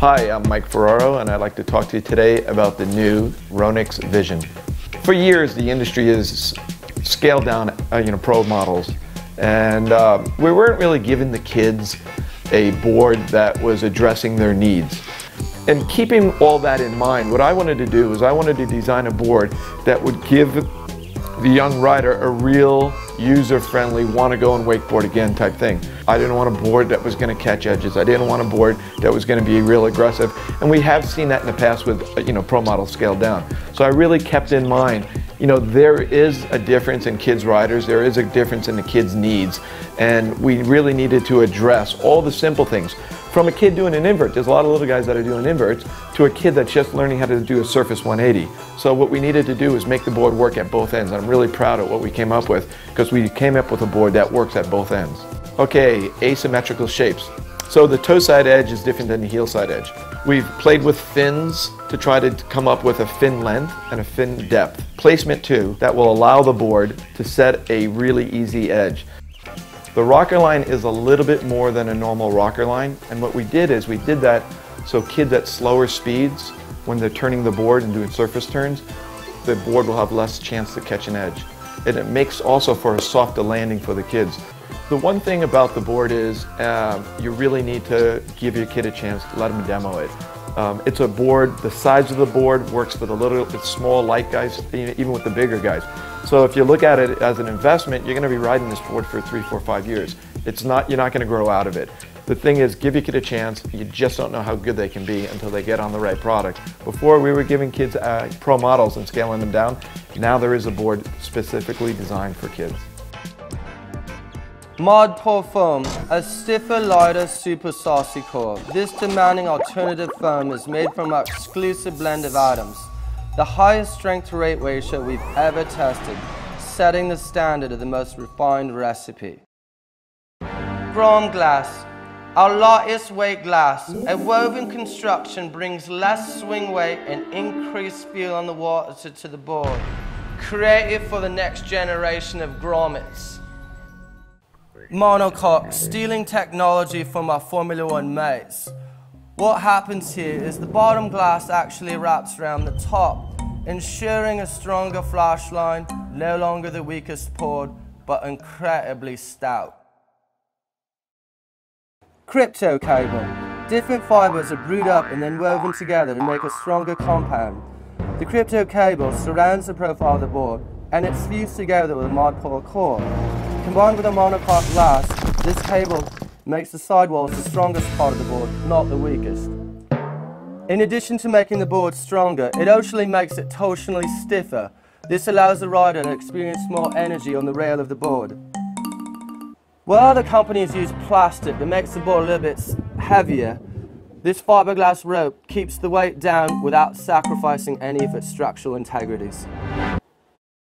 Hi, I'm Mike Ferraro, and I'd like to talk to you today about the new Ronix Vision. For years, the industry has scaled down pro models, and we weren't really giving the kids a board that was addressing their needs. And keeping all that in mind, what I wanted to do is I wanted to design a board that would give the young rider a real user-friendly, want-to-go and wakeboard again type thing. I didn't want a board that was going to catch edges. I didn't want a board that was going to be real aggressive. And we have seen that in the past with pro models scaled down. So I really kept in mind, there is a difference in kids' riders. There is a difference in the kids' needs. And we really needed to address all the simple things. From a kid doing an invert, there's a lot of little guys that are doing inverts, to a kid that's just learning how to do a surface 180. So what we needed to do is make the board work at both ends. I'm really proud of what we came up with, because we came up with a board that works at both ends. Okay, asymmetrical shapes. So the toe side edge is different than the heel side edge. We've played with fins to try to come up with a fin length and a fin depth. Placement too, that will allow the board to set a really easy edge. The rocker line is a little bit more than a normal rocker line, and what we did is we did that so kids at slower speeds, when they're turning the board and doing surface turns, the board will have less chance to catch an edge. And it makes also for a softer landing for the kids. The one thing about the board is you really need to give your kid a chance to let them demo it. It's a board, the size of the board works for the small, light guys, even with the bigger guys. So if you look at it as an investment, you're going to be riding this board for 3, 4, 5 years. You're not going to grow out of it. The thing is, give your kid a chance. You just don't know how good they can be until they get on the right product. Before, we were giving kids pro models and scaling them down. Now there is a board specifically designed for kids. MONOCOQUE foam, a stiffer, lighter, super saucy core. This demanding alternative foam is made from our exclusive blend of atoms. The highest strength to weight ratio we've ever tested, setting the standard of the most refined recipe. GROM glass, our lightest weight glass. A woven construction brings less swing weight and increased feel on the water to the board. Created for the next generation of grommets. MONOCOQUE, stealing technology from our Formula One mates. What happens here is the bottom glass actually wraps around the top, ensuring a stronger flash line, no longer the weakest board, but incredibly stout. KRYPTO cable. Different fibers are brewed up and then woven together to make a stronger compound. The KRYPTO cable surrounds the profile of the board, and it's fused together with a MONOCOQUE core. Combined with a MONOCOQUE glass, this cable makes the sidewalls the strongest part of the board, not the weakest. In addition to making the board stronger, it actually makes it torsionally stiffer. This allows the rider to experience more energy on the rail of the board. While other companies use plastic that makes the board a little bit heavier, this fiberglass rope keeps the weight down without sacrificing any of its structural integrities.